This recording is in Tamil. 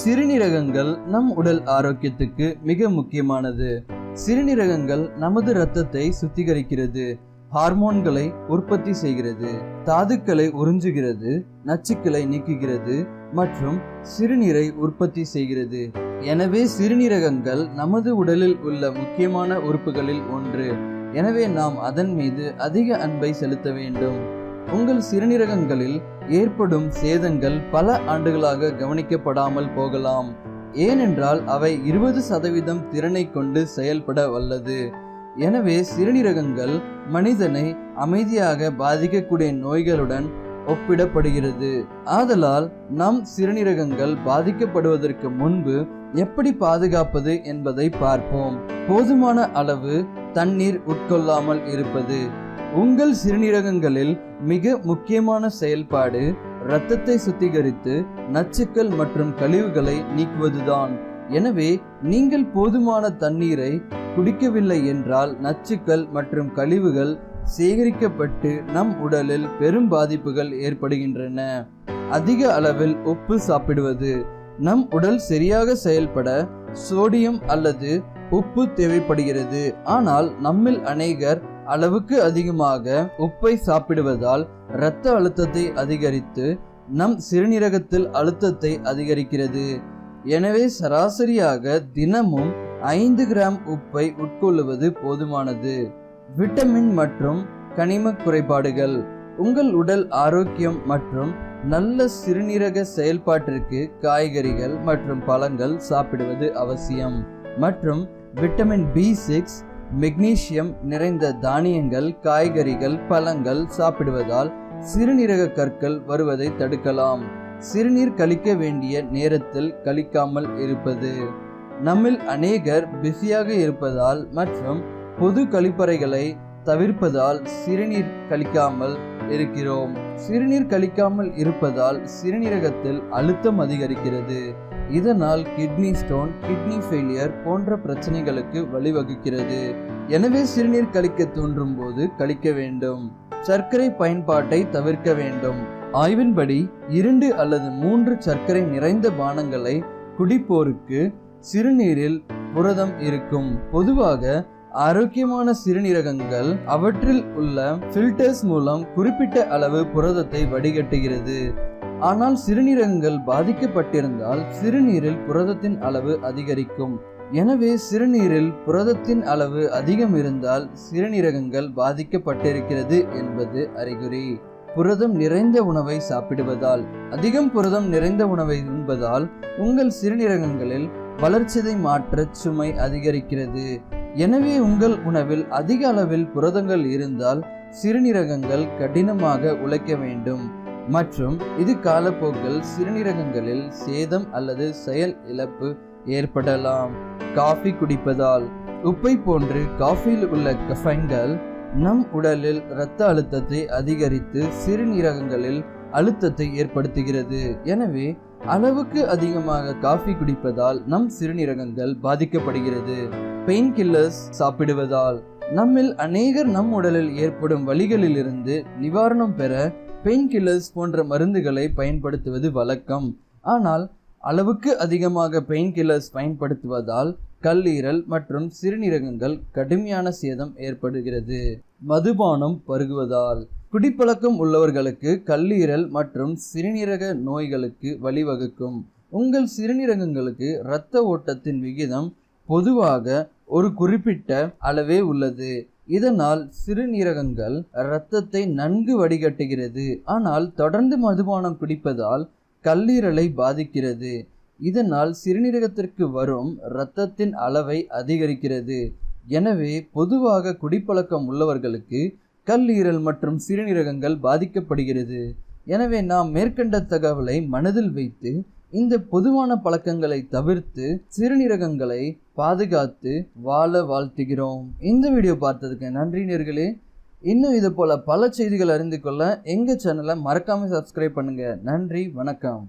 சிறுநீரகங்கள் நம் உடல் ஆரோக்கியத்துக்கு மிக முக்கியமானது. சிறுநீரகங்கள் நமது இரத்தத்தை சுத்திகரிக்கிறது, ஹார்மோன்களை உற்பத்தி செய்கிறது, தாதுக்களை உறிஞ்சுகிறது, நச்சுக்களை நீக்குகிறது மற்றும் சிறுநீரை உற்பத்தி செய்கிறது. எனவே சிறுநீரகங்கள் நமது உடலில் உள்ள முக்கியமான உறுப்புகளில் ஒன்று. எனவே நாம் அதன் மீது அதிக அன்பை செலுத்த வேண்டும். உங்கள் சிறுநீரகங்களில் ஏற்படும் சேதங்கள் பல ஆண்டுகளாக கவனிக்கப்படாமல் போகலாம். ஏனென்றால் அவை 20% திறனை கொண்டு செயல்பட வல்லது. எனவே சிறுநீரகங்கள் மனிதனை அமைதியாக பாதிக்கக்கூடிய நோய்களுடன் ஒப்பிடப்படுகிறது. ஆதலால் நம் சிறுநீரகங்கள் பாதிக்கப்படுவதற்கு முன்பு எப்படி பாதுகாப்பது என்பதை பார்ப்போம். போதுமான அளவு தண்ணீர் உட்கொள்ளாமல் இருப்பது. உங்கள் சிறுநீரகங்களில் மிக முக்கியமான செயல்பாடு இரத்தத்தை சுத்திகரித்து நச்சுக்கள் மற்றும் கழிவுகளை நீக்குவதுதான். எனவே நீங்கள் போதுமான தண்ணீரை குடிக்கவில்லை என்றால் நச்சுக்கள் மற்றும் கழிவுகள் சேகரிக்கப்பட்டு நம் உடலில் பெரும் பாதிப்புகள் ஏற்படுகின்றன. அதிக அளவில் உப்பு சாப்பிடுவது. நம் உடல் சரியாக செயல்பட சோடியம் அல்லது உப்பு தேவைப்படுகிறது. ஆனால் நம்மில் அநேகர் அளவுக்கு அதிகமாக உப்பை சாப்பிடுவதால் இரத்த அழுத்தத்தை அதிகரித்து நம் சிறுநீரகத்தில் அழுத்தத்தை அதிகரிக்கிறது. எனவே சராசரியாக தினமும் 5 கிராம் உப்பை உட்கொள்ளுவது போதுமானது. விட்டமின் மற்றும் கனிம குறைபாடுகள். உங்கள் உடல் ஆரோக்கியம் மற்றும் நல்ல சிறுநீரக செயல்பாட்டிற்கு காய்கறிகள் மற்றும் பழங்கள் சாப்பிடுவது அவசியம். மற்றும் விட்டமின் B6, மெக்னீசியம் நிறைந்த தானியங்கள், காய்கறிகள், பழங்கள் சாப்பிடுவதால் சிறுநீரக கற்கள் வருவதை தடுக்கலாம். சிறுநீர் கழிக்க வேண்டிய நேரத்தில் கழிக்காமல் இருப்பது. நம்மில் அநேகர் பிஸியாக இருப்பதால் மற்றும் பொது கழிப்பறைகளை தவிர்ப்பதால் சிறுநீர் கழிக்காமல் இருக்கிறோம். சிறுநீர் கழிக்காமல் இருப்பதால் சிறுநீரகத்தில் அழுத்தம் அதிகரிக்கிறது. இதனால் கிட்னி ஸ்டோன், கிட்னி ஃபெயிலியர் போன்ற பிரச்சனைகளுக்கு வழிவகுக்கிறது. எனவே சிறுநீர் கழிக்க தோன்றும் போது கழிக்க வேண்டும். சர்க்கரை பயன்பாட்டை தவிர்க்க வேண்டும். ஆய்வின்படி 2 அல்லது 3 சர்க்கரை நிறைந்த பானங்களை குடிப்போருக்கு சிறுநீரில் புரதம் இருக்கும். பொதுவாக ஆரோக்கியமான சிறுநீரகங்கள் அவற்றில் உள்ள ஃபில்டர்ஸ் மூலம் குறிப்பிட்ட அளவு புரதத்தை வடிகட்டுகிறது. ஆனால் சிறுநீரகங்கள் பாதிக்கப்பட்டிருந்தால் சிறுநீரில் புரதத்தின் அளவு அதிகரிக்கும். எனவே சிறுநீரில் புரதத்தின் அளவு அதிகம் இருந்தால் சிறுநீரகங்கள் பாதிக்கப்பட்டிருக்கிறது என்பது அறிகுறி. புரதம் நிறைந்த உணவை சாப்பிடுவதால். அதிகம் புரதம் நிறைந்த உணவை உண்பதால் உங்கள் சிறுநீரகங்களில் வளர்ச்சிதை மாற்ற சுமை அதிகரிக்கிறது. எனவே உங்கள் உணவில் அதிக அளவில் புரதங்கள் இருந்தால் சிறுநீரகங்கள் கடினமாக உழைக்க வேண்டும் மற்றும் இது காலப்போக்கில் சிறுநீரகங்களில் சேதம் அல்லது செயல் இழப்பு ஏற்படலாம். காஃபி குடிப்பதால். உப்பை போன்று காஃபியில் உள்ள கஃபைன்கள் நம் உடலில் இரத்த அழுத்தத்தை அதிகரித்து சிறுநீரகங்களில் அழுத்தத்தை ஏற்படுத்துகிறது. எனவே அளவுக்கு அதிகமாக காஃபி குடிப்பதால் நம் சிறுநீரகங்கள் பாதிக்கப்படுகிறது. பெயின் கில்லர்ஸ் சாப்பிடுவதால். நம்மில் அநேகர் நம் உடலில் ஏற்படும் வலிகளிலிருந்து நிவாரணம் பெற பெயின் கில்லர்ஸ் போன்ற மருந்துகளை பயன்படுத்துவது வழக்கம். ஆனால் அளவுக்கு அதிகமாக பெயின் கில்லர்ஸ் பயன்படுத்துவதால் கல்லீரல் மற்றும் சிறுநீரகங்கள் கடுமையான சேதம் ஏற்படுகிறது. மதுபானம் பருகுவதால். குடிப்பழக்கம் உள்ளவர்களுக்கு கல்லீரல் மற்றும் சிறுநீரக நோய்களுக்கு வழிவகுக்கும். உங்கள் சிறுநீரகங்களுக்கு இரத்த ஓட்டத்தின் விகிதம் பொதுவாக ஒரு குறிப்பிட்ட அளவே உள்ளது. இதனால் சிறுநீரகங்கள் இரத்தத்தை நன்கு வடிகட்டுகிறது. ஆனால் தொடர்ந்து மதுபானம் குடிப்பதால் கல்லீரலை பாதிக்கிறது. இதனால் சிறுநீரகத்திற்கு வரும் இரத்தத்தின் அளவை அதிகரிக்கிறது. எனவே பொதுவாக குடிப்பழக்கம் உள்ளவர்களுக்கு கல்லீரல் மற்றும் சிறுநீரகங்கள் பாதிக்கப்படுகிறது. எனவே நாம் மேற்கண்ட தகவலை மனதில் வைத்து இந்த பொதுவான பழக்கங்களை தவிர்த்து சிறுநீரகங்களை பாதுகாத்து வாழ வாழ்த்துகிறோம். இந்த வீடியோ பார்த்ததுக்கு நன்றி நேயர்களே. இன்னும் இது போல பல செய்திகள் அறிந்து கொள்ள எங்கள் சேனலை மறக்காமல் சப்ஸ்கிரைப் பண்ணுங்க. நன்றி, வணக்கம்.